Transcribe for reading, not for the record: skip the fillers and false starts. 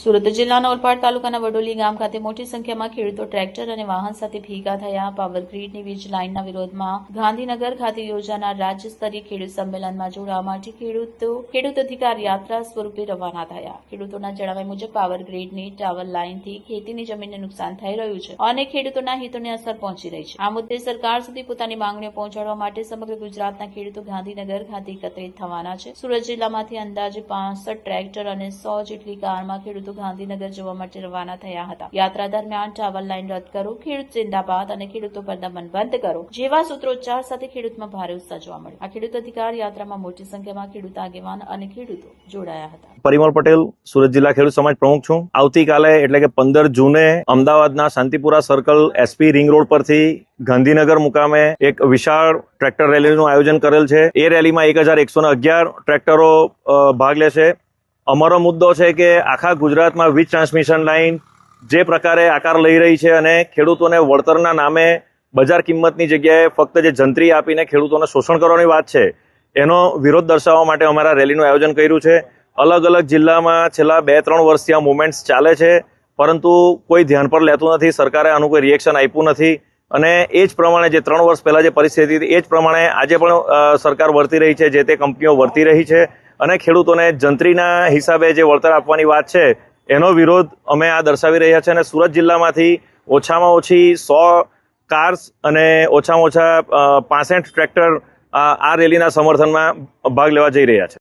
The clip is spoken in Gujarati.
સુરત જિલ્લાના ઓલપાડ તાલુકાના વડોલી ગામ ખાતે મોટી સંખ્યામાં ખેડૂતો ટ્રેક્ટર અને વાહન સાથે ભેગા થયા. પાવર ગ્રીડની વીજ લાઇનના વિરોધમાં ગાંધીનગર ખાતે યોજાનાર રાજ્ય સ્તરીય ખેડૂત સંમેલનમાં જોડાવા માટે ખેડૂત અધિકાર યાત્રા સ્વરૂપે રવાના થયા. ખેડૂતોના જણાવ્યા મુજબ પાવર ગ્રીડની ટાવર લાઇનથી ખેતીની જમીનને નુકસાન થઈ રહ્યું છે અને ખેડૂતોના હિતોને અસર પહોંચી રહી છે. આ મુદ્દે સરકાર સુધી પોતાની માંગણીઓ પહોંચાડવા માટે સમગ્ર ગુજરાતના ખેડૂતો ગાંધીનગર ખાતે એકત્રિત થવાના છે. સુરત જિલ્લામાંથી અંદાજે 65 ટ્રેક્ટર અને 100 જેટલી કારમાં ખેડૂતો ગાંધીનગર જવા માટે રવાના થયા હતા. યાત્રા દરમિયાન ટાવર લાઇન રદ કરો, ખેડૂત જિંદાબાદ અને ખેડૂતો પર દમન બંધ કરો જેવા સૂત્રોચ્ચાર સાથે ખેડૂતમાં ભારે ઉત્સાહ જોવા મળ્યો. આ ખેડૂત અધિકાર યાત્રામાં મોટી સંખ્યામાં ખેડૂત આગેવાન અને ખેડૂતો જોડાયા હતા. પરિમલ પટેલ, સુરત જિલ્લા ખેડૂત સમાજ પ્રમુખ છું. આવતીકાલે એટલે કે 15 જૂને અમદાવાદના Shantipura circle SP ring road પરથી ગાંધીનગર મુકામે એક વિશાળ ટ્રેક્ટર રેલીનું આયોજન કરેલ છે. એ રેલીમાં 1111 ટ્રેક્ટરો ભાગ લેશે. અમારો મુદ્દો છે કે આખા ગુજરાતમાં વીજ ટ્રાન્સમિશન લાઇન જે પ્રકારે આકાર લઈ રહી છે અને ખેડૂતોને વળતરના નામે બજાર કિંમતની જગ્યાએ ફક્ત જે જંત્રી આપીને ખેડૂતોને શોષણ કરવાની વાત છે, એનો વિરોધ દર્શાવવા માટે અમારા રેલીનું આયોજન કર્યું છે. અલગ અલગ જિલ્લામાં છેલ્લા 2-3 વર્ષથી આ મુવમેન્ટ્સ ચાલે છે, પરંતુ કોઈ ધ્યાન પર લેતું નથી. સરકારે આનું કોઈ રિએક્શન આપ્યું નથી અને એ જ પ્રમાણે જે 3 વર્ષ પહેલા જે પરિસ્થિતિ હતી એ જ પ્રમાણે આજે પણ સરકાર વર્તી રહી છે, જે તે કંપનીઓ વર્તી રહી છે અને ખેડૂતોને જંત્રીના હિસાબે જે વળતર આપવાની વાત છે એનો વિરોધ અમે આ દર્શાવી રહ્યા છે. અને સુરત જિલ્લામાંથી ઓછામાં ઓછી 100 કાર્સ અને ઓછામાં ઓછા 65 ટ્રેક્ટર આ રેલીના સમર્થનમાં ભાગ લેવા જઈ રહ્યા છે.